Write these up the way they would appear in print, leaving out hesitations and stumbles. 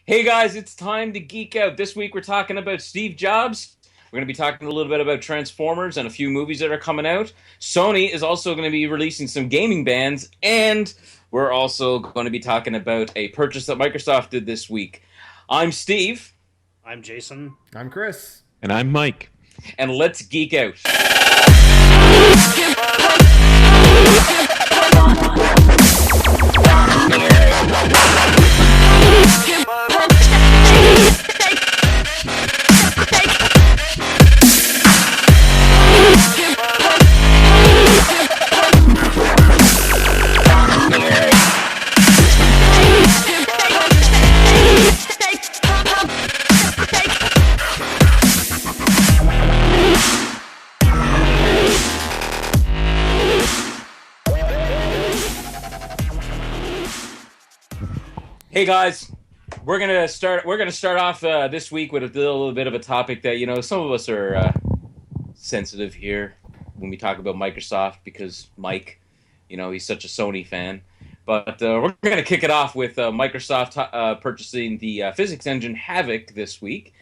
Hey guys, it's time to geek out. This week we're talking about Steve Jobs. We're going to be talking a little bit about Transformers and a few movies that are coming out. Sony is also going to be releasing some gaming bands, and we're also going to be talking about a purchase that Microsoft did this week. I'm Steve, I'm Jason. I'm Chris. And I'm Mike. and let's geek out. Hey guys, we're gonna start off this week with a little bit of a topic that some of us are sensitive here when we talk about Microsoft because Mike, he's such a Sony fan. But we're gonna kick it off with Microsoft purchasing the physics engine Havok this week.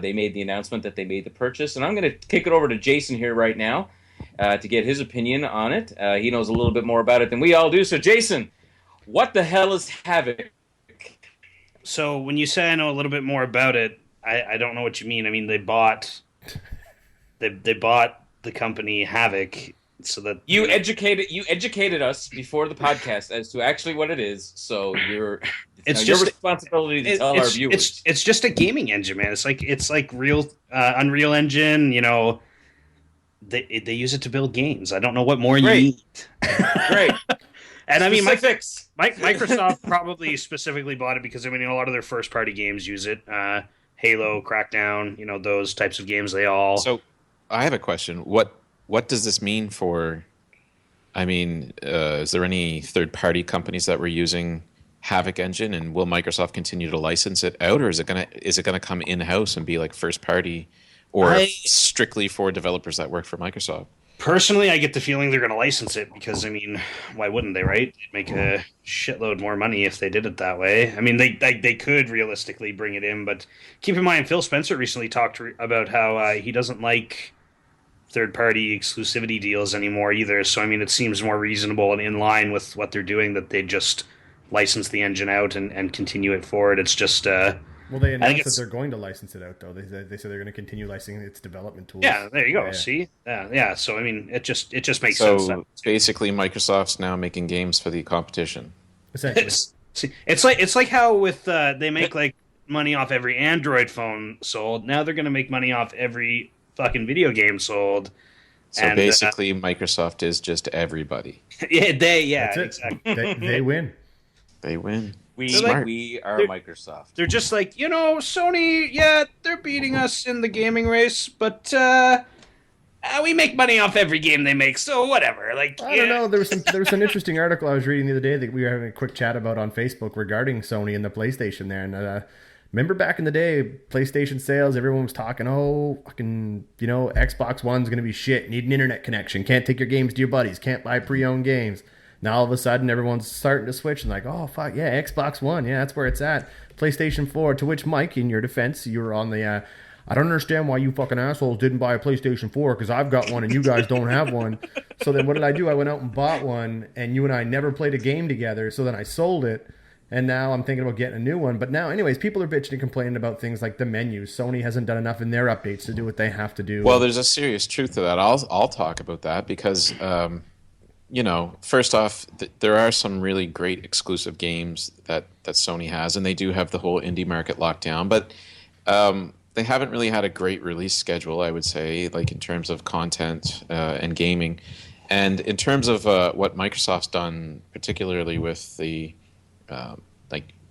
They made the announcement that they made the purchase, and I'm gonna kick it over to Jason here right now to get his opinion on it. He knows a little bit more about it than we all do. So Jason, what the hell is Havok? So when you say I know a little bit more about it, I don't know what you mean. I mean they bought the company Havok so that you educated us before the podcast as to actually what it is. So it's your responsibility to tell our viewers. It's just a gaming engine, man. It's like real Unreal Engine. They use it to build games. I don't know what more you need. Great. And Specifics. Microsoft probably specifically bought it because a lot of their first party games use it. Halo, Crackdown, those types of games. They all. So, I have a question. What does this mean for? Is there any third-party companies that were using Havok engine, and will Microsoft continue to license it out, or is it gonna come in-house and be like first-party, or strictly for developers that work for Microsoft? Personally, I get the feeling they're going to license it because, why wouldn't they, right? They'd make a shitload more money if they did it that way. They could realistically bring it in, but keep in mind, Phil Spencer recently talked about how he doesn't like third-party exclusivity deals anymore either. So, it seems more reasonable and in line with what they're doing that they just license the engine out and continue it forward. It's just... Well, they announced that they're going to license it out, though. They said they're going to continue licensing its development tools. Yeah, there you go. Yeah. See, yeah. So it just makes So sense. basically, Microsoft's now making games for the competition. Essentially. It's like how with they make like money off every Android phone sold. Now they're going to make money off every fucking video game sold. So basically, Microsoft is just everybody. Yeah, That's it. exactly. They win. They win. We are Microsoft. They're just like, Sony, yeah, they're beating us in the gaming race, but we make money off every game they make, so whatever. Like, I don't know. There was an interesting article I was reading the other day that we were having a quick chat about on Facebook regarding Sony and the PlayStation there. And remember back in the day, PlayStation sales, everyone was talking, fucking, Xbox One's going to be shit. Need an internet connection. Can't take your games to your buddies. Can't buy pre-owned games. Now all of a sudden everyone's starting to switch and like, oh fuck yeah, Xbox One, yeah, that's where it's at. PlayStation 4. To which, Mike, in your defense, you were on the I don't understand why you fucking assholes didn't buy a PlayStation 4 because I've got one and you guys don't have one. So then what did I do? I went out and bought one, and you and I never played a game together. So then I sold it, and now I'm thinking about getting a new one. But now, anyways, people are bitching and complaining about things like the menus. Sony hasn't done enough in their updates to do what they have to do. Well, there's a serious truth to that. I'll talk about that because. First off, there are some really great exclusive games that Sony has, and they do have the whole indie market locked down. But they haven't really had a great release schedule, I would say, like in terms of content and gaming. And in terms of what Microsoft's done, particularly with the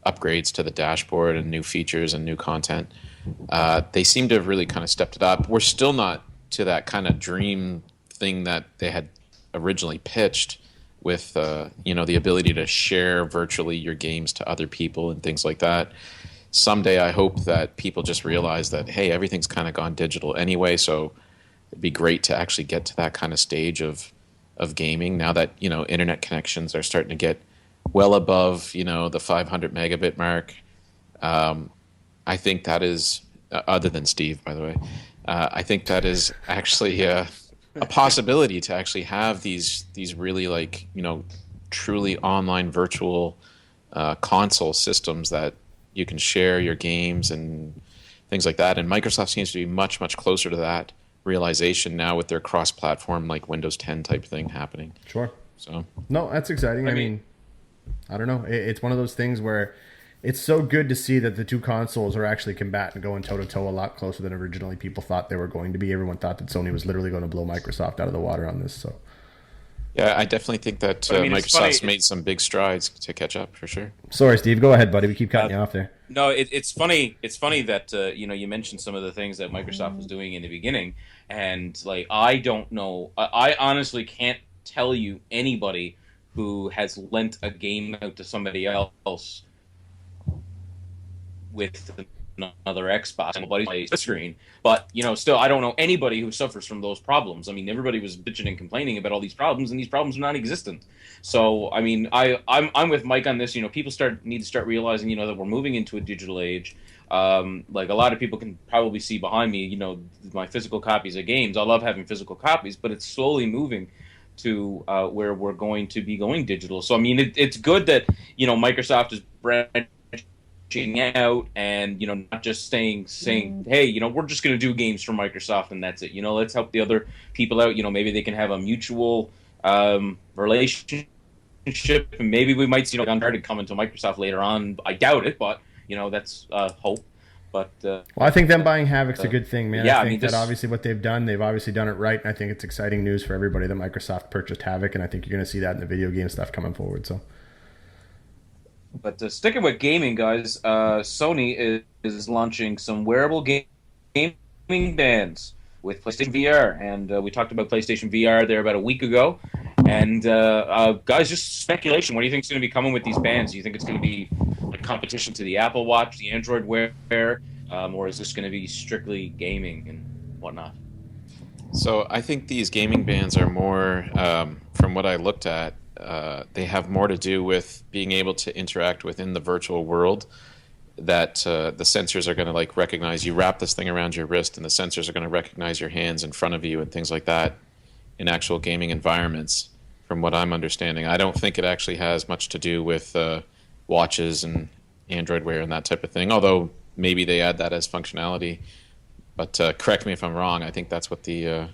upgrades to the dashboard and new features and new content, they seem to have really kind of stepped it up. We're still not to that kind of dream thing that they had originally pitched with the ability to share virtually your games to other people and things like that. Someday I hope that people just realize that, hey, everything's kind of gone digital anyway, so it'd be great to actually get to that kind of stage of gaming now that internet connections are starting to get well above the 500 megabit mark. I think that is, other than Steve, by the way, I think that is actually a possibility to actually have these really like, truly online virtual console systems that you can share your games and things like that. And Microsoft seems to be much, much closer to that realization now with their cross-platform, like Windows 10 type thing happening. Sure. So no, that's exciting. I mean, I don't know. It's one of those things where it's so good to see that the two consoles are actually combating, going toe to toe a lot closer than originally people thought they were going to be. Everyone thought that Sony was literally going to blow Microsoft out of the water on this. So. Yeah, I definitely think that Microsoft's made some big strides to catch up, for sure. Sorry, Steve. Go ahead, buddy. We keep cutting you off there. No, it's funny. It's funny that you mentioned some of the things that Microsoft was doing in the beginning, and like I don't know. I honestly can't tell you anybody who has lent a game out to somebody else with another Xbox and nobody plays the screen. But still, I don't know anybody who suffers from those problems. I mean, everybody was bitching and complaining about all these problems, and these problems are non-existent. So, I mean, I'm with Mike on this. People need to start realizing, that we're moving into a digital age. Like a lot of people can probably see behind me, my physical copies of games. I love having physical copies, but it's slowly moving to where we're going to be going digital. So, I mean, it's good that Microsoft is branching out and not just saying hey, we're just going to do games for Microsoft and that's it. Let's help the other people out. Maybe they can have a mutual relationship, and maybe we might see Uncharted coming to Microsoft later on. I doubt it, but that's hope. But well, I think them buying Havok's a good thing, man. Yeah, I think that obviously what they've obviously done it right, and I think it's exciting news for everybody that Microsoft purchased Havok, and I think you're going to see that in the video game stuff coming forward. So. But sticking with gaming, guys, Sony is launching some wearable gaming bands with PlayStation VR, and we talked about PlayStation VR there about a week ago. And guys, just speculation. What do you think is going to be coming with these bands? Do you think it's going to be a competition to the Apple Watch, the Android Wear, or is this going to be strictly gaming and whatnot? So I think these gaming bands are more, from what I looked at, they have more to do with being able to interact within the virtual world, that the sensors are going to like recognize you wrap this thing around your wrist, and the sensors are going to recognize your hands in front of you and things like that in actual gaming environments, from what I'm understanding. I don't think it actually has much to do with watches and Android Wear and that type of thing, although maybe they add that as functionality. But correct me if I'm wrong. I think that's what the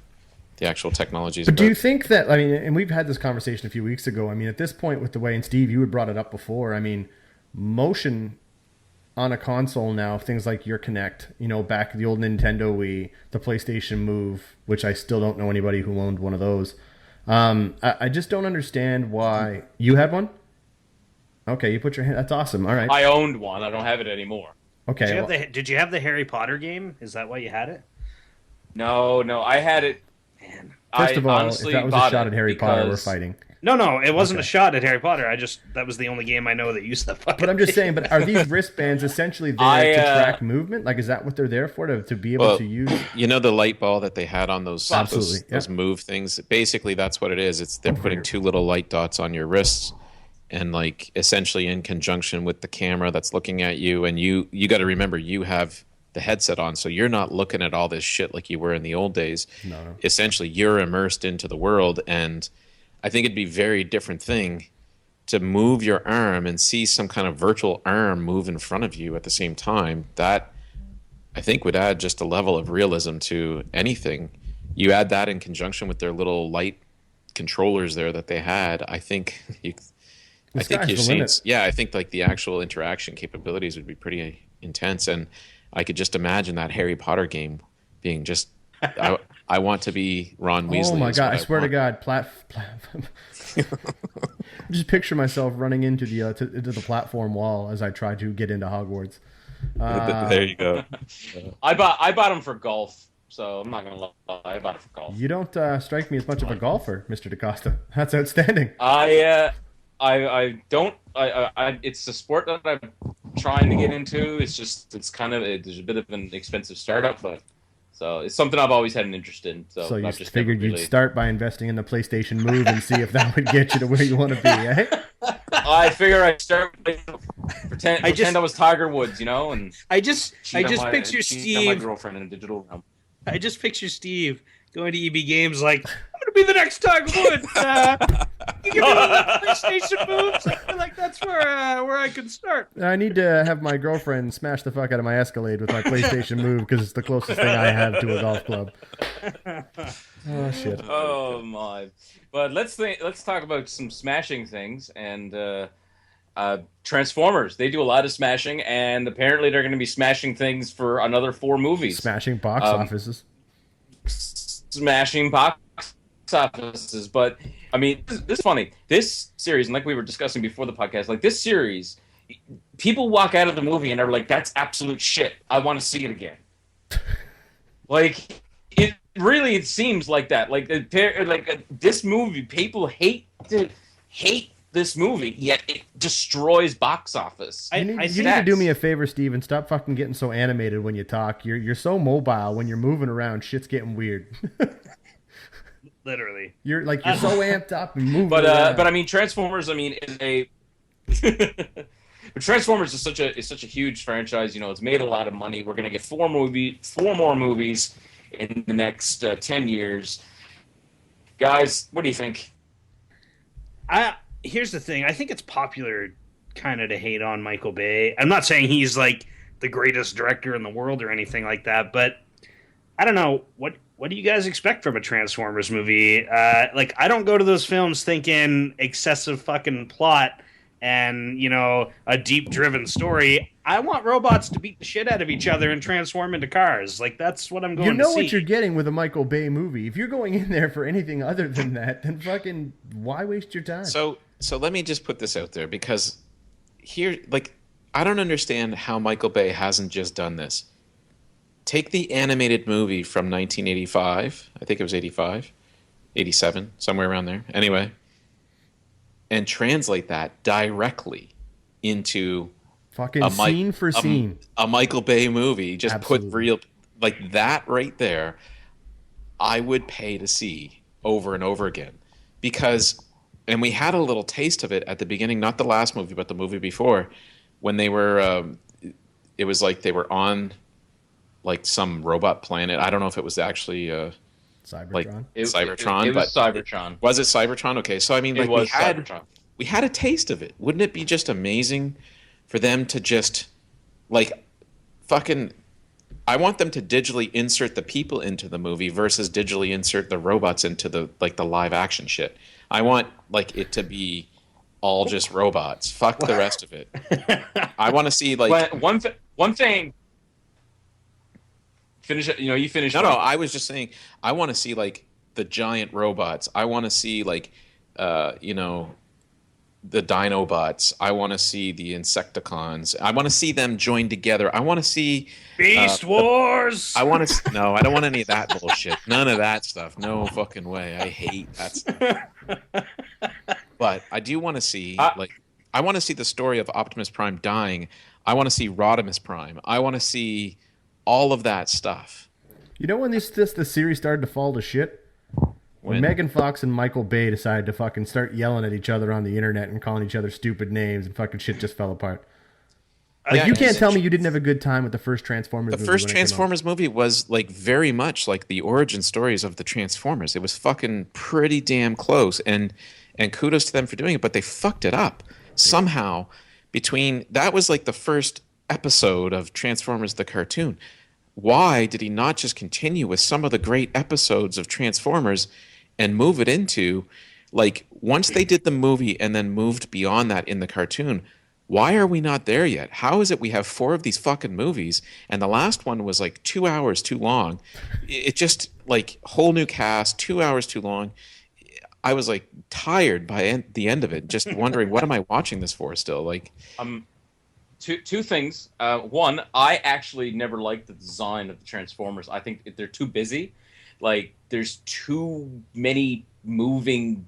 actual technology is. But do you think that, I mean, and we've had this conversation a few weeks ago, I mean, at this point with the way, and Steve, you had brought it up before, I mean, motion on a console now, things like your Kinect, back the old Nintendo Wii, the PlayStation Move, which I still don't know anybody who owned one of those. I just don't understand why. You had one? Okay, you put your hand, that's awesome. All right. I owned one. I don't have it anymore. Okay. Did you have the Harry Potter game? Is that why you had it? No, I had it. Man. First of all, if that was a shot at Harry Potter, we're fighting. No, it wasn't a shot at Harry Potter. That was the only game I know that used the fucking. But I'm just saying, but are these wristbands essentially there to track movement? Like, is that what they're there for, to be able to use? The light ball that they had on those those Move things, basically that's what it is. They're putting two little light dots on your wrists, and like essentially in conjunction with the camera that's looking at you, and you got to remember you have the headset on, so you're not looking at all this shit like you were in the old days. No. Essentially, you're immersed into the world, and I think it'd be a very different thing to move your arm and see some kind of virtual arm move in front of you at the same time. That, I think, would add just a level of realism to anything. You add that in conjunction with their little light controllers there that they had, I think you're seeing, I think like the actual interaction capabilities would be pretty intense, and I could just imagine that Harry Potter game being just. I want to be Ron Weasley. Oh my god! I swear to God, just picture myself running into the platform wall as I try to get into Hogwarts. There you go. I bought them for golf, so I'm not gonna lie. I bought it for golf. You don't strike me as much of a golfer, Mr. DaCosta. That's outstanding. I don't. It's a sport that I'm trying to get into. It's kind of there's a bit of an expensive startup, but So it's something I've always had an interest in. So you I've just figured never you'd start by investing in the PlayStation Move and see if that would get you to where you want to be, eh? I figure I'd start pretend I was Tiger Woods, and I just picture cheat on my Steve. girlfriend in a digital realm. I just picture Steve going to EB Games like, I'm going to be the next Tiger Woods. You give me the PlayStation moves. I feel like that's where I can start. I need to have my girlfriend smash the fuck out of my Escalade with my PlayStation Move because it's the closest thing I have to a golf club. Oh shit. Oh my! But let's talk about some smashing things and Transformers. They do a lot of smashing, and apparently they're going to be smashing things for another 4 movies. Smashing box offices. Smashing box offices. But I mean, this is funny. This series, and like we were discussing before the podcast, like this series, people walk out of the movie and they're like, "That's absolute shit. I want to see it again." Like it seems like that. Like this movie, people hate this movie, yet it destroys box office. You need to do me a favor, Steve, and stop fucking getting so animated when you talk. You're so mobile when you're moving around. Shit's getting weird. Literally, you're so amped up and moving. But I mean, Transformers. I mean, is a Transformers is such a huge franchise. It's made a lot of money. We're gonna get 4 more movies in the next 10 years. Guys, what do you think? Here's the thing. I think it's popular kind of to hate on Michael Bay. I'm not saying he's like the greatest director in the world or anything like that, but I don't know. What do you guys expect from a Transformers movie? I don't go to those films thinking excessive fucking plot and, a deep driven story. I want robots to beat the shit out of each other and transform into cars. Like, that's what I'm going to see. You know what you're getting with a Michael Bay movie. If you're going in there for anything other than that, then fucking why waste your time? So let me just put this out there, because here, I don't understand how Michael Bay hasn't just done this. Take the animated movie from 1985. I think it was 85, 87, somewhere around there. Anyway, and translate that directly into fucking scene for scene a Michael Bay movie. Just Absolutely. Put real, like that right there. I would pay to see over and over again, because, and we had a little taste of it at the beginning, not the last movie, but the movie before, when they were, it was like they were on like some robot planet. I don't know if it was actually Cybertron. Cybertron. It was Cybertron. Was it Cybertron? Okay, so I mean, it was Cybertron. We had a taste of it. Wouldn't it be just amazing for them to just fucking? I want them to digitally insert the people into the movie versus digitally insert the robots into the the live action shit. I want it to be all just robots. Fuck the rest of it. I want to see one thing. Finish it. You finished. No. I was just saying. I want to see the giant robots. I want to see the Dinobots. I want to see the Insecticons. I want to see them joined together. I want to see Beast Wars. I want to. No, I don't want any of that bullshit. None of that stuff. No fucking way. I hate that stuff. But I do want to see I want to see the story of Optimus Prime dying. I want to see Rodimus Prime. I want to see all of that stuff. You know when the series started to fall to shit? When Megan Fox and Michael Bay decided to fucking start yelling at each other on the internet and calling each other stupid names, and fucking shit just fell apart. You can't tell me you didn't have a good time with the first Transformers movie. The first Transformers movie was very much like the origin stories of the Transformers. It was fucking pretty damn close, and kudos to them for doing it, but they fucked it up. Somehow, that was the first episode of Transformers the cartoon. Why did he not just continue with some of the great episodes of Transformers and move it into, once they did the movie and then moved beyond that in the cartoon, why are we not there yet? How is it we have 4 of these fucking movies and the last one was 2 hours too long? It just, whole new cast, 2 hours too long. I was tired by the end of it, just wondering, what am I watching this for still? Two things. One, I actually never liked the design of the Transformers. I think they're too busy. There's too many moving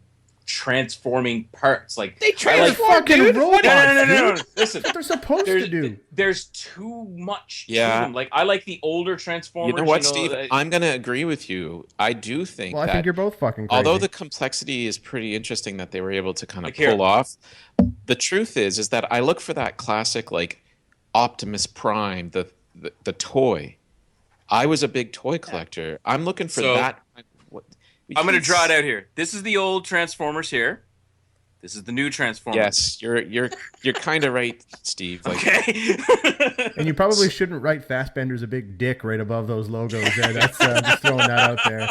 transforming parts. Like They I transform, fucking dude. robots. no. Listen, That's what they're supposed to do. there's too much Yeah. to them. Like I like the older Transformers. You know what, Steve? I'm going to agree with you. I do think Well, I that think you're both fucking crazy. although the complexity is pretty interesting that they were able to kind of Like here. pull off, the truth is that I look for that classic like Optimus Prime, the toy. I was a big toy collector. I'm looking for So, that. What, I'm going to draw it out here. This is the old Transformers here. This is the new Transformers. Yes, you're kind of right, Steve. Like, Okay. And you probably shouldn't write Fassbender's a big dick right above those logos there. That's just throwing that out there.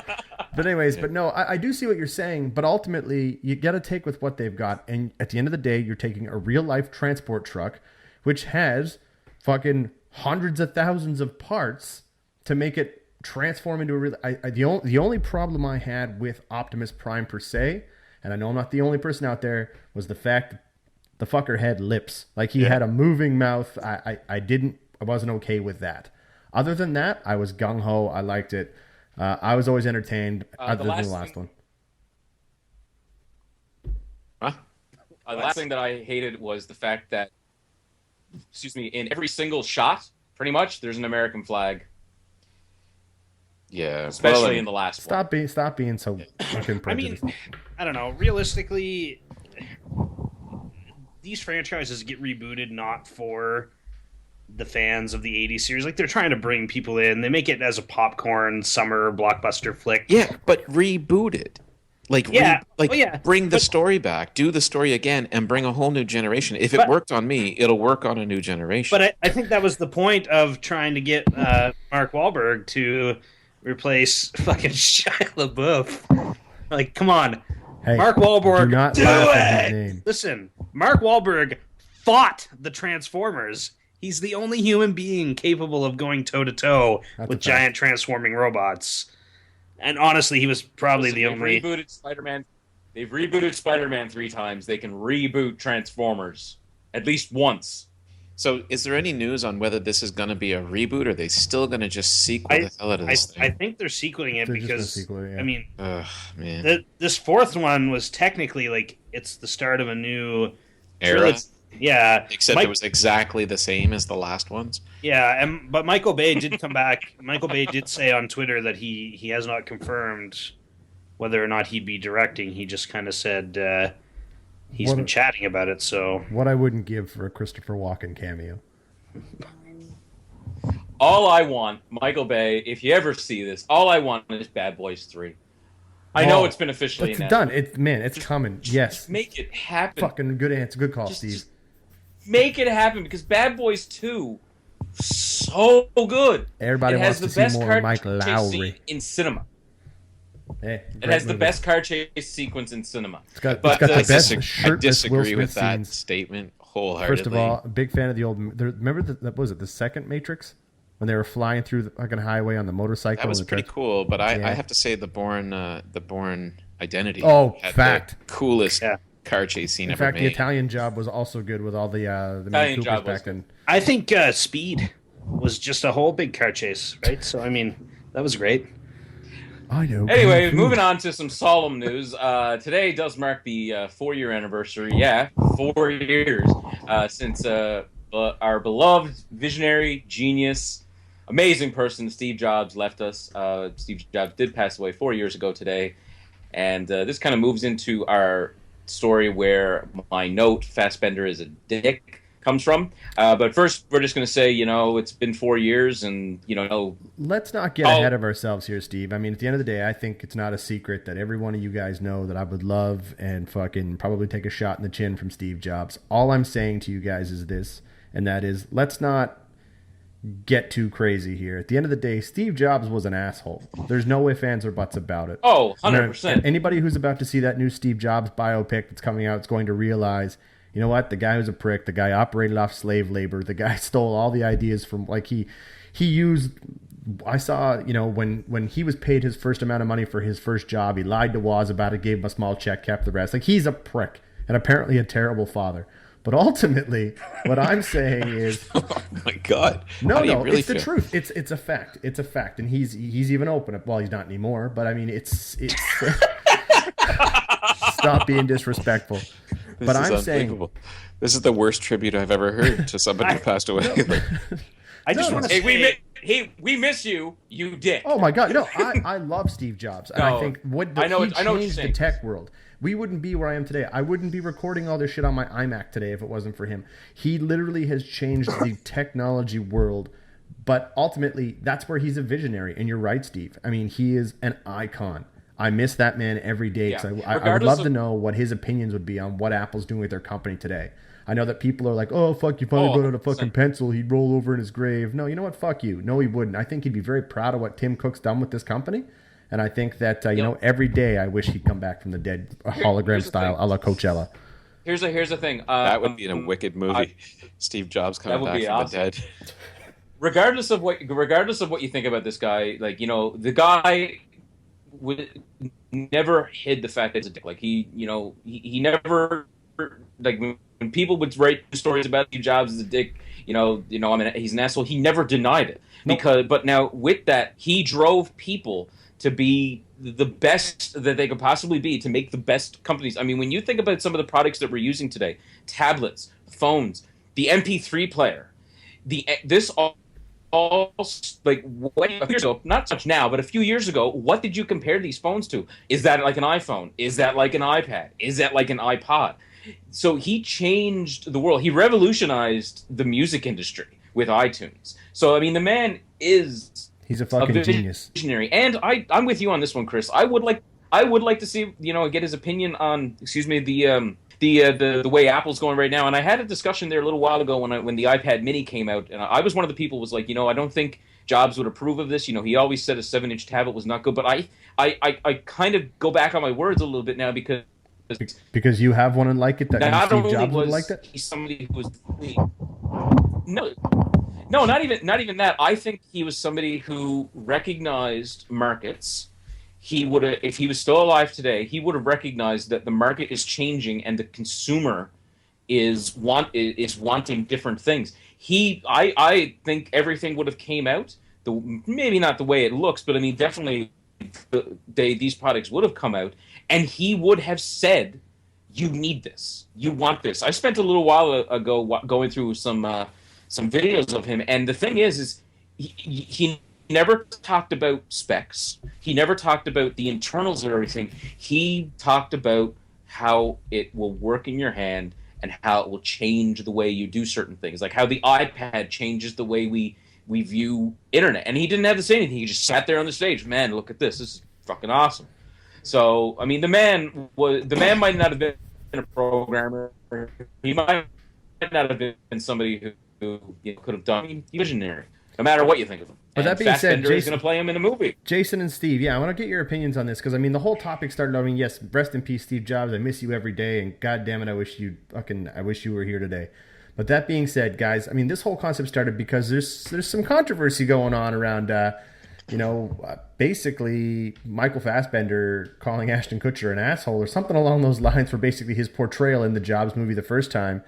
But anyways, but no, I do see what you're saying. But ultimately, you got to take with what they've got. And at the end of the day, you're taking a real life transport truck, which has fucking hundreds of thousands of parts to make it transform into a real. The only problem I had with Optimus Prime per se, and I know I'm not the only person out there, was the fact that the fucker had lips. Like he had a moving mouth. I wasn't okay with that. Other than that, I was gung ho. I liked it. I was always entertained. Other than the last one. huh? The last thing that I hated was the fact that, in every single shot, pretty much, there's an American flag. Yeah, Especially in the last Stop being so fucking I mean, prejudiced. I don't know. Realistically, these franchises get rebooted not for the fans of the 80s series. Like, they're trying to bring people in. They make it as a popcorn summer blockbuster flick. yeah, but reboot it. Like, Yeah. Oh, yeah. bring the But- story back, do the story again, and bring a whole new generation. If it But- worked on me, it'll work on a new generation. But I think that was the point of trying to get Mark Wahlberg to replace fucking Shia LaBeouf. Like, come on. Hey, Mark Wahlberg, do not do laugh at his it! name. Listen, Mark Wahlberg fought the Transformers. He's the only human being capable of going toe-to-toe That's with a fact. giant transforming robots. And honestly, he was probably the only... They've rebooted Spider-Man 3 times. They can reboot Transformers at least once. So, is there any news on whether this is going to be a reboot, or are they still going to just sequel the hell out of this I thing? think they're sequeling it They're just because, gonna sequel it, yeah. I mean, Ugh, man. this fourth one was technically like it's the start of a new Era? trilogy. Yeah, Except it was exactly the same as the last ones. Yeah, but Michael Bay did come back. Michael Bay did say on Twitter that he has not confirmed whether or not he'd be directing. He just kind of said he's been chatting about it. So What I wouldn't give for a Christopher Walken cameo. All I want, Michael Bay, if you ever see this, all I want is Bad Boys 3. I know it's been officially It's announced. done. It's coming. Yes. Make it happen. Fucking good answer. Good call, Just- Steve. just make it happen because Bad Boys 2, so good. Everybody It wants has to the see best more car of Mike chase Lowry. scene in cinema. Hey, It great has the movie. best car chase sequence in cinema. It's got but, the I best I shirtless Will disagree Smith with that scenes. statement wholeheartedly. First of all, a big fan of the old. Remember what was it, the second Matrix, when they were flying through the fucking highway on the motorcycle? that was and the pretty truck? cool. But I Yeah. have to say the Bourne Identity. Oh, had fact. the coolest Yeah. car chase scene In ever fact, made. the Italian Job was also good with all the Mini Italian Coopers Job was back then. I think Speed was just a whole big car chase, right? So I mean, that was great. I know. Anyway, moving on to some solemn news. Today does mark the 4-year anniversary. Yeah, 4 years since our beloved visionary, genius, amazing person, Steve Jobs, left us. Steve Jobs did pass away 4 years ago today. And this kind of moves into our story where my note, Fassbender is a dick, comes from. But first, we're just going to say, it's been 4 years and, Let's not get ahead of ourselves here, Steve. I mean, at the end of the day, I think it's not a secret that every one of you guys know that I would love and fucking probably take a shot in the chin from Steve Jobs. All I'm saying to you guys is this, and that is, let's not get too crazy here. At the end of the day, Steve Jobs was an asshole. There's no ifs, ands, or buts about it. Oh, 100%. Anybody who's about to see that new Steve Jobs biopic that's coming out is going to realize, you know what? The guy was a prick. The guy operated off slave labor. The guy stole all the ideas from, like, he used... I saw, when he was paid his first amount of money for his first job, he lied to Woz about it, gave him a small check, kept the rest. Like, he's a prick and apparently a terrible father. But ultimately, what I'm saying is... Oh my God! No, How do you really it's the feel? truth. It's a fact. It's a fact, and he's even open. Well, he's not anymore, but I mean, it's stop being disrespectful. This But is I'm saying, unbelievable. This is the worst tribute I've ever heard to somebody who passed away. I just want to Hey, say, we miss you, you dick. oh my God, no, I love Steve Jobs, and I No, think I know he what you're changed the saying. tech world. We wouldn't be where I am today. I wouldn't be recording all this shit on my iMac today if it wasn't for him. He literally has changed the technology world. But ultimately, that's where he's a visionary. And you're right, Steve. I mean, he is an icon. I miss that man every day because I would love to know what his opinions would be on what Apple's doing with their company today. I know that people are like, oh, fuck, you finally brought out a fucking pencil. He'd roll over in his grave. No, you know what? Fuck you. No, he wouldn't. I think he'd be very proud of what Tim Cook's done with this company. And I think that, you know, every day I wish he'd come back from the dead, hologram style, a la Coachella. Here's the thing. That would be in a wicked movie. Steve Jobs coming back from the dead. Regardless of what you think about this guy, like, you know, the guy never hid the fact that he's a dick. Like, he never, like, when people would write stories about Steve Jobs as a dick, you know, I mean, he's an asshole. He never denied it. But now with that, he drove people to be the best that they could possibly be, to make the best companies. I mean, when you think about some of the products that we're using today, tablets, phones, the MP3 player, this all like way years ago, not so much now, but a few years ago, what did you compare these phones to? Is that like an iPhone? Is that like an iPad? Is that like an iPod? So he changed the world. He revolutionized the music industry with iTunes. So, I mean, the man is... He's a fucking genius. Visionary. And I'm with you on this one, Chris. I would like to see, you know, get his opinion on, the way Apple's going right now. And I had a discussion there a little while ago when the iPad Mini came out, and I was one of the people who was like, you know, I don't think Jobs would approve of this. You know, he always said a 7-inch tablet was not good, but I kind of go back on my words a little bit now because you have one and like it, that Steve Jobs would have liked it. He's somebody who was no, not even that. I think he was somebody who recognized markets. He would have, if he was still alive today, he would have recognized that the market is changing and the consumer is wanting different things. I think everything would have came out, maybe not the way it looks, but I mean definitely these products would have come out, and he would have said, "You need this. You want this." I spent a little while ago going through some videos of him, and the thing is he never talked about specs. He never talked about the internals of everything. He talked about how it will work in your hand and how it will change the way you do certain things, like how the iPad changes the way we view internet. And he didn't have to say anything. He just sat there on the stage. Man, look at this. This is fucking awesome. So, I mean, the man might not have been a programmer. He might not have been somebody who could have done visionary, no matter what you think of him. But that being said, Fassbender is going to play him in a movie. Jason and Steve, yeah, I want to get your opinions on this because I mean the whole topic started. I mean, yes, rest in peace, Steve Jobs. I miss you every day, and God damn it, I wish you were here today. But that being said, guys, I mean this whole concept started because there's some controversy going on around, basically Michael Fassbender calling Ashton Kutcher an asshole or something along those lines for basically his portrayal in the Jobs movie the first time.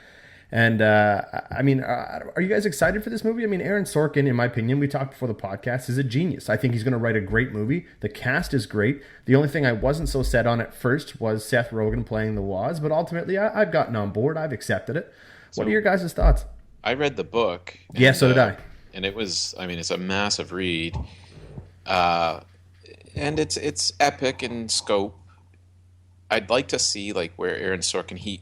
And, I mean, are you guys excited for this movie? I mean, Aaron Sorkin, in my opinion, we talked before the podcast, is a genius. I think he's going to write a great movie. The cast is great. The only thing I wasn't so set on at first was Seth Rogen playing the Woz, but ultimately I've gotten on board. I've accepted it. What are your guys' thoughts? I read the book. Yeah, so did I. And it was, I mean, it's a massive read. And it's epic in scope. I'd like to see, like, where Aaron Sorkin,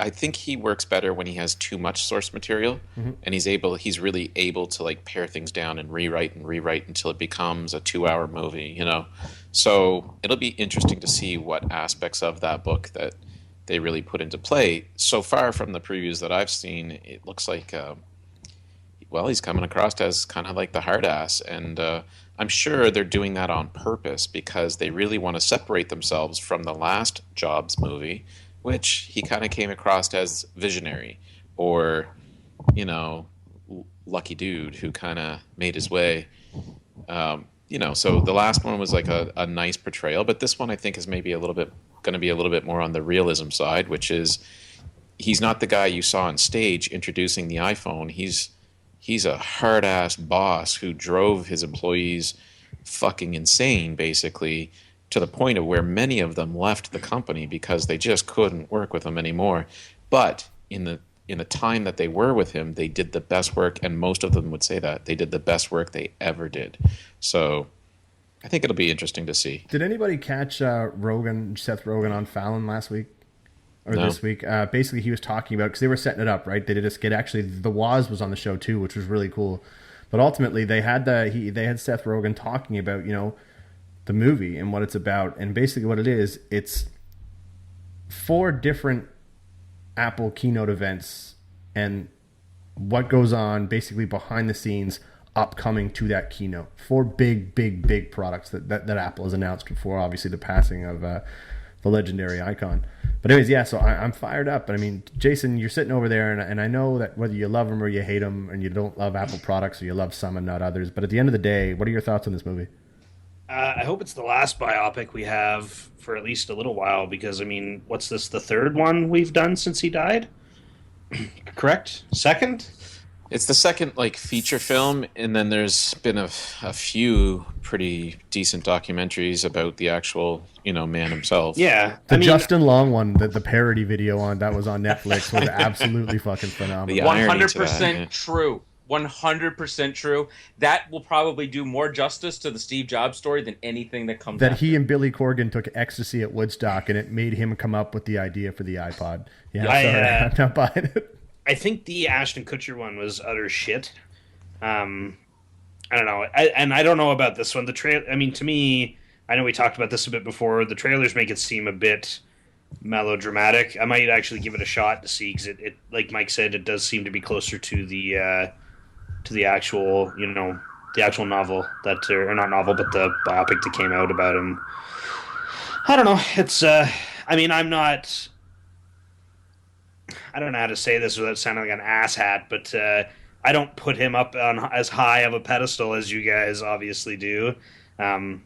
I think he works better when he has too much source material, and he's really able to like pare things down and rewrite until it becomes a 2-hour movie, you know. So it'll be interesting to see what aspects of that book that they really put into play. So far from the previews that I've seen, it looks like, he's coming across as kind of like the hard ass, and I'm sure they're doing that on purpose because they really want to separate themselves from the last Jobs movie, which he kind of came across as visionary or, you know, lucky dude who kind of made his way. So the last one was like a nice portrayal, but this one I think is maybe going to be a little bit more on the realism side, which is he's not the guy you saw on stage introducing the iPhone. He's a hard-ass boss who drove his employees fucking insane, basically, to the point of where many of them left the company because they just couldn't work with him anymore. But in the time that they were with him, they did the best work, and most of them would say that they did the best work they ever did. So I think it'll be interesting to see. Did anybody catch Seth Rogen on Fallon last week or No. this week? Basically, he was talking about, because they were setting it up, right? They did a skit. Actually, the Woz was on the show too, which was really cool. But ultimately, they had Seth Rogen talking about, the movie and what it's about, and basically what it is. It's 4 different Apple keynote events and what goes on basically behind the scenes upcoming to that keynote. 4 big products that Apple has announced before, obviously, the passing of the legendary icon. But anyways, yeah, so I'm fired up. I mean, Jason, you're sitting over there, and I know that whether you love them or you hate them, and you don't love Apple products or you love some and not others, but at the end of the day, what are your thoughts on this movie? I hope it's the last biopic we have for at least a little while, because, I mean, what's this, the 3rd one we've done since he died? Correct? 2nd? It's the 2nd feature film, and then there's been a few pretty decent documentaries about the actual man himself. Yeah. The Justin Long one, the parody video that was on Netflix was absolutely fucking phenomenal. 100% true. 100% true. That will probably do more justice to the Steve Jobs story than anything that comes. That after. he and Billy Corgan took ecstasy at Woodstock, and it made him come up with the idea for the iPod. Yeah, I'm not buying it. I think the Ashton Kutcher one was utter shit. I don't know. I don't know about this one. To me, I know we talked about this a bit before. The trailers make it seem a bit melodramatic. I might actually give it a shot to see, because it like Mike said, it does seem to be closer to the actual, the actual novel or not novel, but the biopic that came out about him. I don't know. It's, I don't know how to say this without sounding like an asshat, but I don't put him up on as high of a pedestal as you guys obviously do. Here's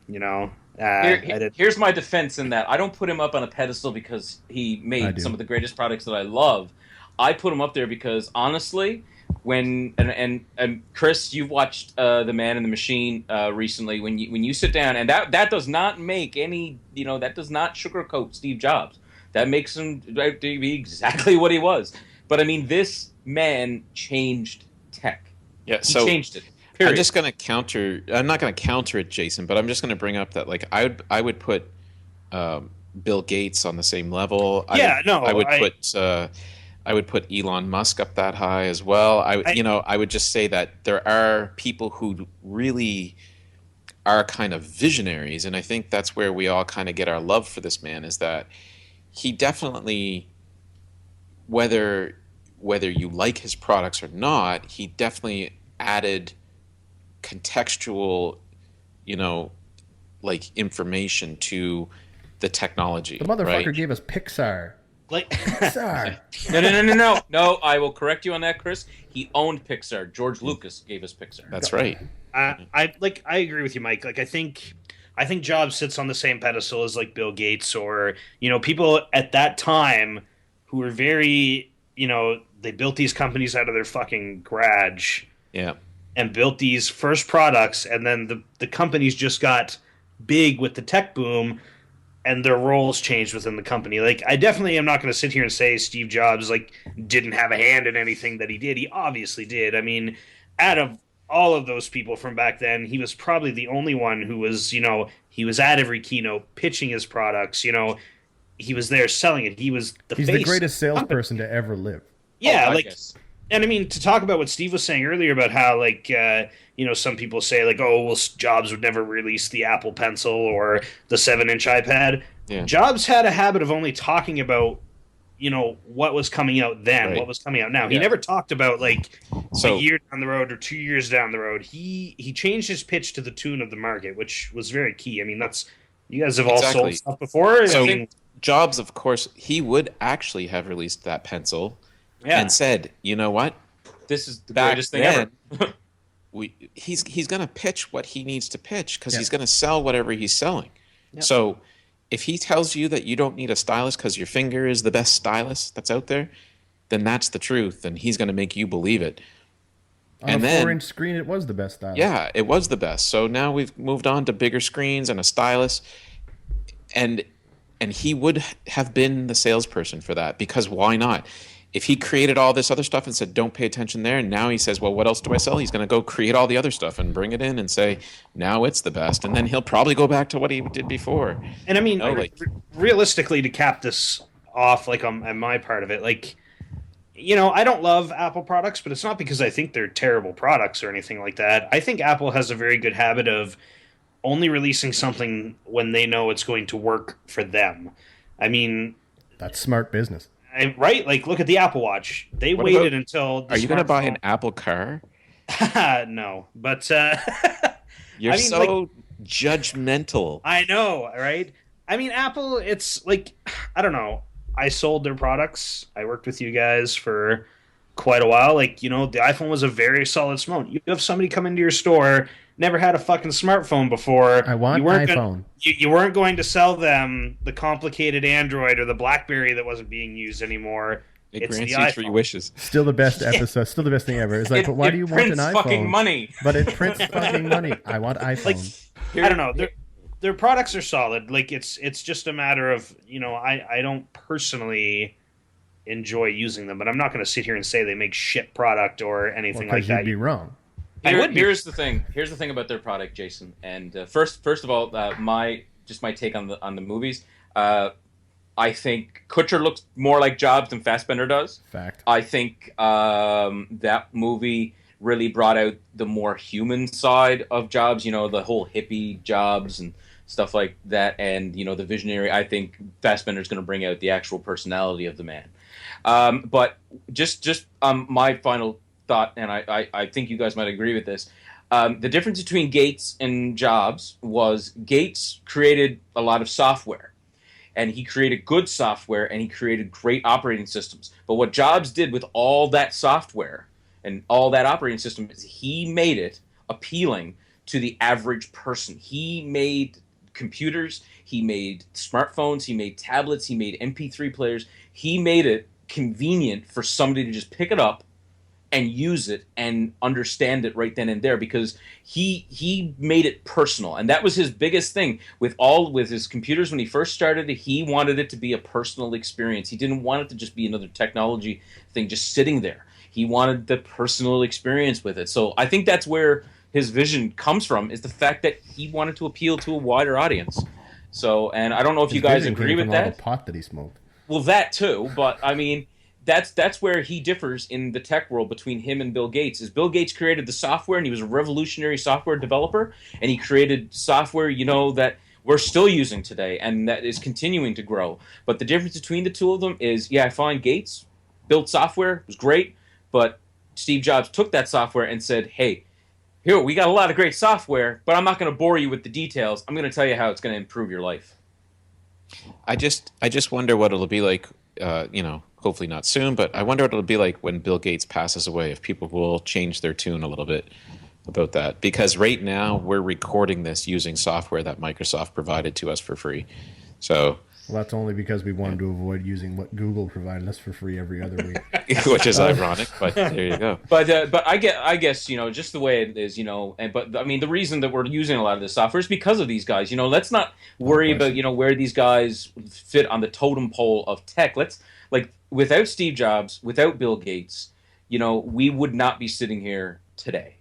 my defense in that I don't put him up on a pedestal because he made some of the greatest products that I love. I put him up there because, honestly, when and Chris, you've watched The Man and the Machine recently. When you sit down, and that does not make any, that does not sugarcoat Steve Jobs. That makes him be exactly what he was. But I mean, this man changed tech. Yeah, he changed it. Period. I'm just going to counter. I'm not going to counter it, Jason, but I'm just going to bring up that I would put Bill Gates on the same level. I would put Elon Musk up that high as well. I would just say that there are people who really are kind of visionaries, and I think that's where we all kind of get our love for this man, is that he definitely, whether you like his products or not, he definitely added contextual, information to the technology. The motherfucker right? gave us Pixar. Pixar. No, I will correct you on that, Chris. He owned Pixar. George Lucas gave us Pixar. That's right. I agree with you, Mike. I think Jobs sits on the same pedestal as Bill Gates, or people at that time who were very, they built these companies out of their fucking garage. Yeah. And built these first products, and then the companies just got big with the tech boom, and their roles changed within the company. I definitely am not going to sit here and say Steve Jobs didn't have a hand in anything that he did. He obviously did. I mean, out of all of those people from back then, he was probably the only one who was, he was at every keynote pitching his products. He was there selling it. He's the greatest salesperson to ever live. Yeah, and I mean, to talk about what Steve was saying earlier about how, some people say, Jobs would never release the Apple Pencil or the 7-inch iPad. Yeah. Jobs had a habit of only talking about, what was coming out then, right. What was coming out now. Yeah. He never talked about, a year down the road or 2 years down the road. He changed his pitch to the tune of the market, which was very key. I mean, you guys have all sold stuff before. So Jobs, of course, he would actually have released that pencil. Yeah. And said, you know what? This is the greatest thing ever. He's going to pitch what he needs to pitch because he's going to sell whatever he's selling. Yep. So if he tells you that you don't need a stylus because your finger is the best stylus that's out there, then that's the truth, and he's going to make you believe it. On a 4-inch screen, it was the best stylus. Yeah, it was the best. So now we've moved on to bigger screens and a stylus. and he would have been the salesperson for that, because why not? If he created all this other stuff and said, don't pay attention there, and now he says, well, what else do I sell? He's going to go create all the other stuff and bring it in and say, now it's the best. And then he'll probably go back to what he did before. And I mean, realistically, to cap this off, like on my part of it, like, you know, I don't love Apple products, but it's not because I think they're terrible products or anything like that. I think Apple has a very good habit of only releasing something when they know it's going to work for them. I mean... That's smart business. Right? Like, look at the Apple Watch. They waited until... Are you going to buy an Apple car? No, but... You're judgmental. I know, right? I mean, Apple, it's like... I don't know. I sold their products. I worked with you guys for quite a while. Like, you know, the iPhone was a very solid smartphone. You have somebody come into your store, never had a fucking smartphone before. I want iPhone. You weren't going to sell them the complicated Android or the BlackBerry that wasn't being used anymore. It grants you 3 wishes. Still the best episode. Still the best thing ever. It's like, but why do you want an iPhone? Fucking money. But it prints fucking money. I want iPhone. Like, I don't know. Their products are solid. Like, it's just a matter of, you know, I don't personally enjoy using them, but I'm not going to sit here and say they make shit product or anything like that. You'd be wrong. Here's the thing. Here's the thing about their product, Jason. And first of all, my take on the movies. I think Kutcher looks more like Jobs than Fassbender does. Fact. I think that movie really brought out the more human side of Jobs. You know, the whole hippie Jobs and stuff like that, and you know, the visionary. I think Fassbender's going to bring out the actual personality of the man. But just my final thought, and I think you guys might agree with this. The difference between Gates and Jobs was Gates created a lot of software, and he created good software, and he created great operating systems. But what Jobs did with all that software and all that operating system is he made it appealing to the average person. He made computers, he made smartphones, he made tablets, he made MP3 players. He made it convenient for somebody to just pick it up and use it and understand it right then and there, because he made it personal. And that was his biggest thing with his computers when he first started it. He wanted it to be a personal experience. He didn't want it to just be another technology thing just sitting there. He wanted the personal experience with it. So I think that's where his vision comes from, is the fact that he wanted to appeal to a wider audience. So, and I don't know if you guys agree with that. All the pot that he smoked. Well, that too, but I mean, that's where he differs in the tech world between him and Bill Gates. Is Bill Gates created the software, and he was a revolutionary software developer, and he created software, you know, that we're still using today, and that is continuing to grow. But the difference between the two of them is, yeah, I find Gates built software, it was great, but Steve Jobs took that software and said, hey, here, we got a lot of great software, but I'm not going to bore you with the details. I'm going to tell you how it's going to improve your life. I just wonder what it'll be like, you know, hopefully not soon, but I wonder what it'll be like when Bill Gates passes away, if people will change their tune a little bit about that. Because right now we're recording this using software that Microsoft provided to us for free. So... Well, that's only because we wanted to avoid using what Google provided us for free every other week. Which is ironic, but there you go. But I guess, you know, just the way it is, you know, but I mean, the reason that we're using a lot of this software is because of these guys. You know, let's not worry about, you know, where these guys fit on the totem pole of tech. Without Steve Jobs, without Bill Gates, you know, we would not be sitting here today.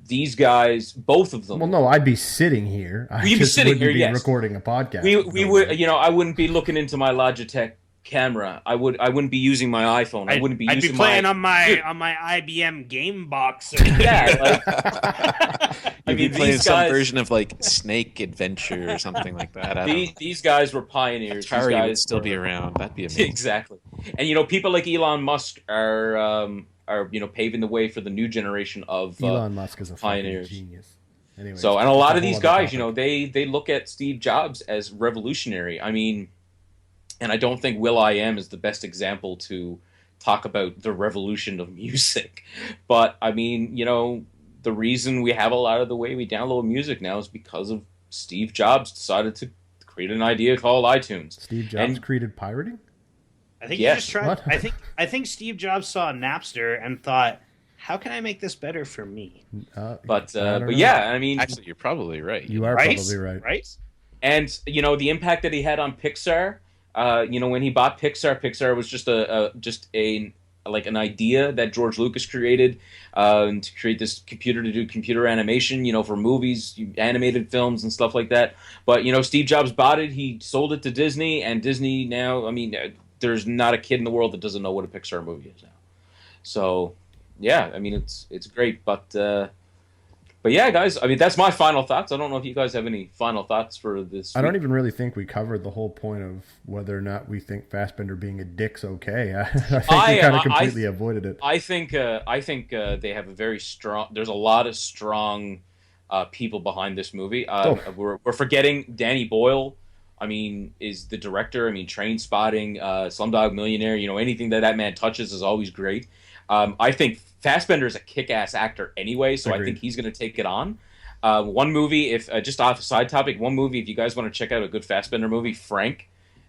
These guys, both of them. Well, no, I'd be sitting here. You'd be sitting here, yes. Recording a podcast. We would, you know, I wouldn't be looking into my Logitech camera. I wouldn't be using my iPhone. I'd be playing on my IBM game box. Yeah, You'd be playing some version of like Snake Adventure or something like that. These guys were pioneers. Atari would still be around. That'd be amazing. Exactly. And you know, people like Elon Musk are you know, paving the way for the new generation of Elon Musk is a pioneers. Genius. Anyways, so, and a lot of these guys, you know, they look at Steve Jobs as revolutionary. I mean, and I don't think will.i.am is the best example to talk about the revolution of music. But I mean, you know, the reason we have a lot of the way we download music now is because of Steve Jobs decided to create an idea called iTunes. Steve Jobs created pirating? I think he just tried. What? I think Steve Jobs saw Napster and thought, "How can I make this better for me?" But yeah, I mean, actually, you're probably right. You are probably right. Right? And the impact that he had on Pixar. When he bought Pixar, Pixar was just like an idea that George Lucas created to create this computer to do computer animation, for movies, animated films, and stuff like that. But Steve Jobs bought it. He sold it to Disney, and Disney now. I mean, there's not a kid in the world that doesn't know what a Pixar movie is now. So, yeah, I mean, it's great, But yeah, guys, I mean, that's my final thoughts. I don't know if you guys have any final thoughts for this. I don't even really think we covered the whole point of whether or not we think Fassbender being a dick's okay. I think we kind of completely avoided it. I think they have a very strong. There's a lot of strong people behind this movie. We're forgetting Danny Boyle. I mean, is the director. I mean, Train Spotting, Slumdog Millionaire. Anything that man touches is always great. I think Fassbender is a kick-ass actor anyway, so Agreed. I think he's going to take it on. One movie, if just off a side topic, if you guys want to check out a good Fassbender movie, Frank.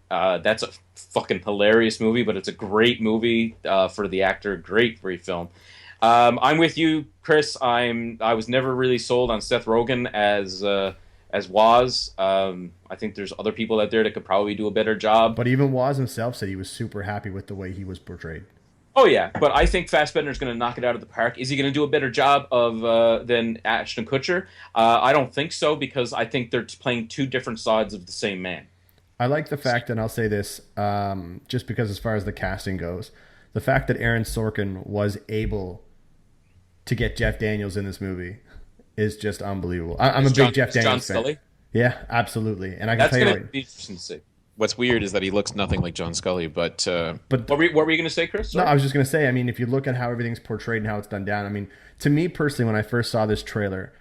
That's a fucking hilarious movie, but it's a great movie for the actor. Great film. I'm with you, Chris. I was never really sold on Seth Rogen as Woz. I think there's other people out there that could probably do a better job. But even Woz himself said he was super happy with the way he was portrayed. Oh yeah, but I think Fassbender's going to knock it out of the park. Is he going to do a better job than Ashton Kutcher? I don't think so, because I think they're playing two different sides of the same man. I like the fact, and I'll say this, just because as far as the casting goes, the fact that Aaron Sorkin was able to get Jeff Daniels in this movie is just unbelievable. I'm a big Jeff Daniels fan. Scully? Yeah, absolutely. And I can That's tell you going to right, be interesting to see. What's weird is that he looks nothing like John Scully, but What were you going to say, Chris? No, Sorry. I was just going to say, I mean, if you look at how everything's portrayed and how it's done down, I mean, to me personally, when I first saw this trailer,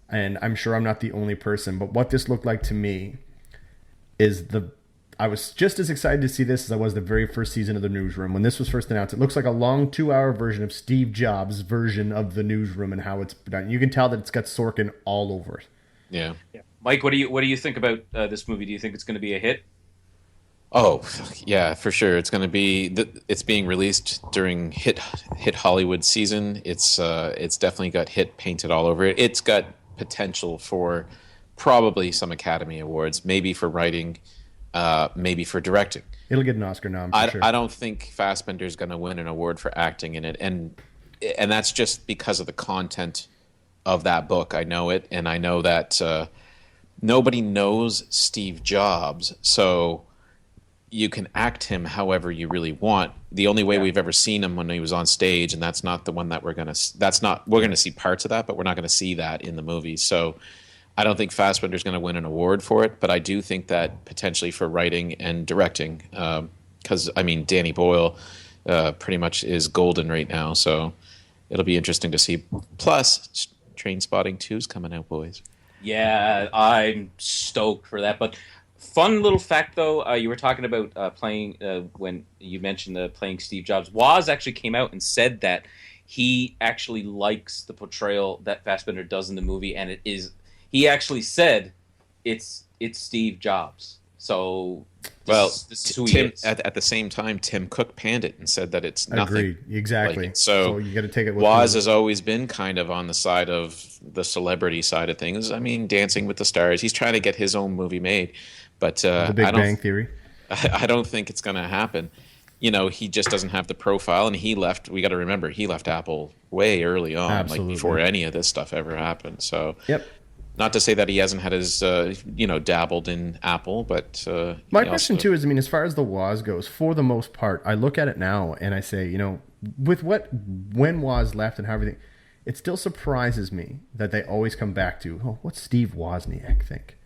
and I'm sure I'm not the only person, but what this looked like to me is I was just as excited to see this as I was the very first season of The Newsroom. When this was first announced, it looks like a long 2-hour version of Steve Jobs' version of The Newsroom and how it's done. You can tell that it's got Sorkin all over it. yeah. Mike, what do you think about this movie? Do you think it's going to be a hit? Oh, yeah, for sure. It's going to be. It's being released during hit Hollywood season. It's definitely got hit painted all over it. It's got potential for probably some Academy Awards, maybe for writing, maybe for directing. It'll get an Oscar nom, for sure. I don't think Fassbender's going to win an award for acting in it, and that's just because of the content of that book. I know it, and I know that nobody knows Steve Jobs, so you can act him however you really want. The only way we've ever seen him when he was on stage, and that's not the one that we're going to see parts of that, but we're not going to see that in the movie. So I don't think Fassbender's going to win an award for it, but I do think that potentially for writing and directing, because I mean Danny Boyle pretty much is golden right now, so it'll be interesting to see. Plus, Train Spotting 2 is coming out, boys. Yeah, I'm stoked for that. But fun little fact, though, you were talking about playing when you mentioned playing Steve Jobs. Woz actually came out and said that he actually likes the portrayal that Fassbender does in the movie, and it is. He actually said it's Steve Jobs. So this is who he is. At the same time, Tim Cook panned it and said that it's nothing. Agreed. Exactly. Like it. So you got to take it with Woz has always been kind of on the side of the celebrity side of things. I mean, Dancing with the Stars. He's trying to get his own movie made, but The Big Bang Theory. I don't think it's going to happen. He just doesn't have the profile, and he left. We got to remember he left Apple way early on, Absolutely. like before any of this stuff ever happened. So Yep. Not to say that he hasn't had his, dabbled in Apple, but my question too is, I mean, as far as the Woz goes, for the most part, I look at it now and I say, with when Woz left and how everything, it still surprises me that they always come back to, what's Steve Wozniak think?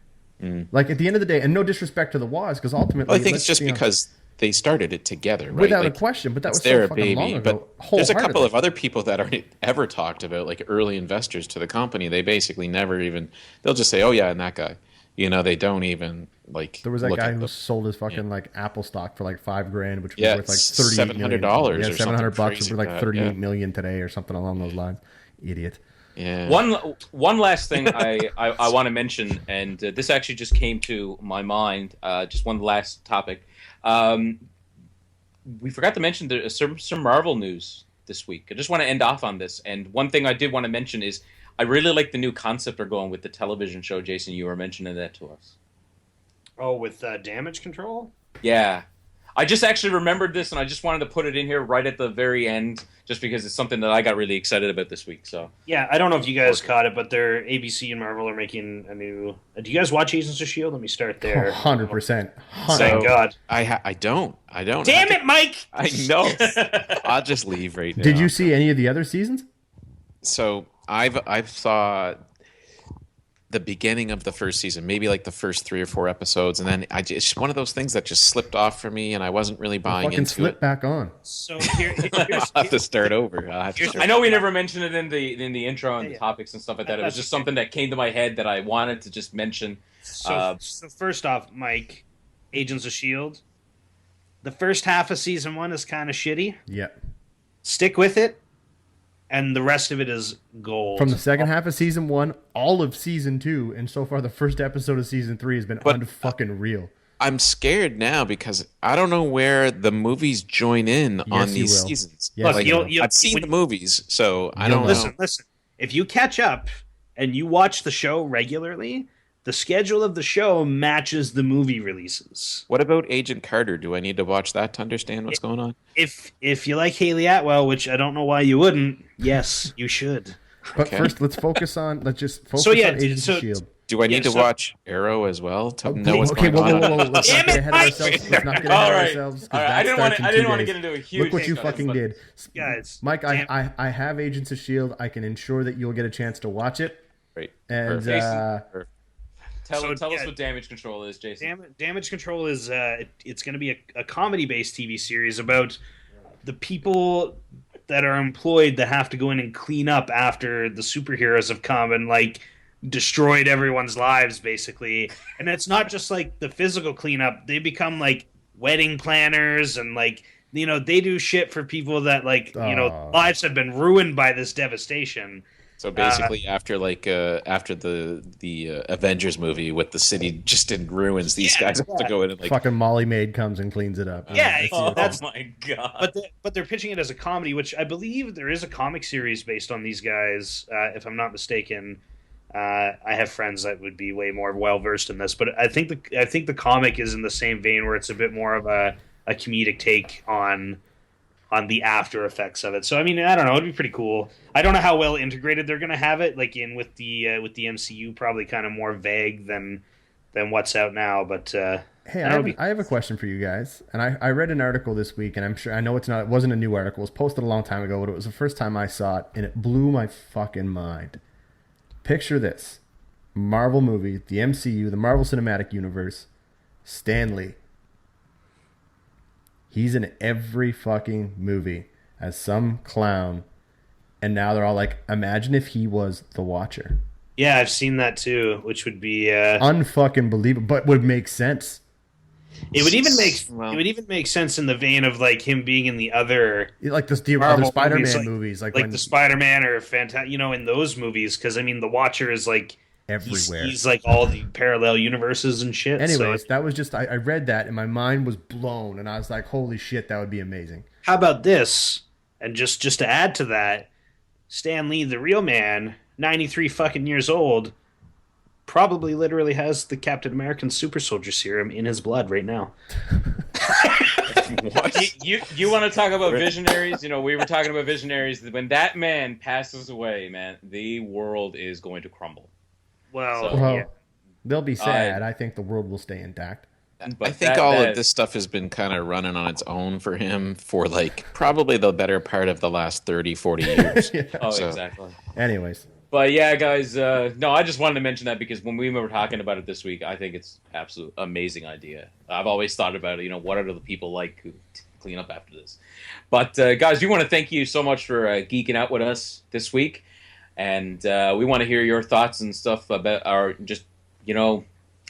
Like at the end of the day, and no disrespect to the Woz, because ultimately, I think it's just because they started it together, right? Without a question, but that was so fucking long ago. But there's a couple of other people that aren't ever talked about, like early investors to the company. They basically never even. They'll just say, "Oh yeah, and that guy." They don't even like. There was that guy who sold his fucking like Apple stock for like $5,000, which was worth like $700. Yeah, $700 was worth like 38 million today, or something along those lines. Idiot. Yeah. One last thing I want to mention, and this actually just came to my mind. Just one last topic. We forgot to mention there's some Marvel news this week. I just want to end off on this. And one thing I did want to mention is I really like the new concept they're going with the television show. Jason, you were mentioning that to us. Oh, with damage control? Yeah. I just actually remembered this, and I just wanted to put it in here right at the very end, just because it's something that I got really excited about this week. So Yeah, I don't know if you guys caught it, but they're ABC and Marvel are making a new. Do you guys watch Agents of Shield? Let me start there. 100%. Thank God. I don't. Damn it, Mike! I know. I'll just leave right now. Did you see any of the other seasons? So I've saw the beginning of the first season, maybe like the first 3 or 4 episodes, and then it's one of those things that just slipped off for me, and I wasn't really buying Fucking into slip it. back on. So I'll have to start over. I know we never mentioned it in the intro and the topics and stuff like that. It was just something that came to my head that I wanted to just mention. So first off, Mike, Agents of Shield. The first half of season 1 is kind of shitty. Yep. Stick with it, and the rest of it is gold. From the second half of season 1, all of season 2, and so far the first episode of season 3 has been unfucking real. I'm scared now because I don't know where the movies join in on you these will. seasons. Yes, Like, you will. I've seen the movies, so I You'll don't know. know. Listen. If you catch up and you watch the show regularly, the schedule of the show matches the movie releases. What about Agent Carter? Do I need to watch that to understand what's going on? If you like Haley Atwell, which I don't know why you wouldn't, yes, you should. But Okay. first, let's just focus on Agents of S.H.I.E.L.D. Do I need to so- watch Arrow as well to know what's Okay, going whoa. on? Let's not Damn get it, ahead of Mike! ourselves. Let's not get ahead All of right. ourselves. 'Cause All right. that I didn't want starts in 2 to days. get into a huge. Look what you thing, fucking but- did. Guys, Mike, damn- I have Agents of S.H.I.E.L.D. I can ensure that you'll get a chance to watch it. Right. And Perfect. Perfect. Tell So, us yeah. what damage control is, Jason. Damage Control is it's going to be a comedy-based TV series about the people that are employed that have to go in and clean up after the superheroes have come and like destroyed everyone's lives basically. And it's not just like the physical cleanup; they become like wedding planners and like they do shit for people that like lives have been ruined by this devastation. So basically, after the Avengers movie with the city just in ruins, these guys have to go in and like. fucking Molly Maid comes and cleans it up. Yeah, That's- Oh my god! But they're pitching it as a comedy, which I believe there is a comic series based on these guys, if I'm not mistaken. I have friends that would be way more well versed in this, but I think the comic is in the same vein where it's a bit more of a comedic take on the after effects of it. So I mean, I don't know, it'd be pretty cool. I don't know how well integrated they're going to have it, like in with the MCU, probably kind of more vague than what's out now. But Hey, I have a question for you guys. And I read an article this week, and it wasn't a new article. It was posted a long time ago, but it was the first time I saw it, and it blew my fucking mind. Picture this. Marvel movie, the MCU, the Marvel Cinematic Universe, Stan Lee. He's in every fucking movie as some clown. And now they're all like, imagine if he was the Watcher. yeah, I've seen that too, which would be Unfucking believable, but would make sense. it would even make sense in the vein of like him being in the other Like the other Marvel Spider-Man movies. Like when, the Spider-Man or in those movies, because I mean the Watcher is like everywhere. he's like all the parallel universes and shit. Anyways, So that was just, I read that and my mind was blown. And I was like, holy shit, that would be amazing. how about this? And just to add to that, Stan Lee, the real man, 93 fucking years old, probably literally has the Captain American super soldier serum in his blood right now. What? You want to talk about visionaries? We were talking about visionaries. When that man passes away, man, the world is going to crumble. Well, Well, yeah. they'll be sad. I think the world will stay intact. But I think that- all that- of this stuff has been kind of running on its own for him for like probably the better part of the last 30, 40 years. Oh, So- exactly. Anyways, But yeah, guys, no, I just wanted to mention that because when we were talking about it this week, I think it's absolute amazing idea. I've always thought about it. What are the people like who clean up after this? But guys, we want to thank you so much for geeking out with us this week, and we want to hear your thoughts and stuff about our just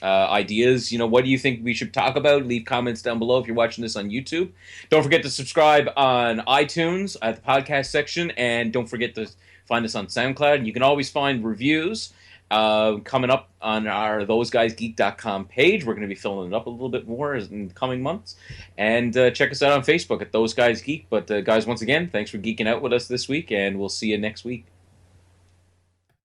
ideas. What do you think we should talk about? Leave comments down below if you're watching this on YouTube. Don't forget to subscribe on iTunes at the podcast section, and don't forget to find us on SoundCloud. And you can always find reviews coming up on our ThoseGuysGeek.com page. We're going to be filling it up a little bit more in the coming months. And check us out on Facebook at Those Guys Geek. But guys, once again, thanks for geeking out with us this week, and we'll see you next week.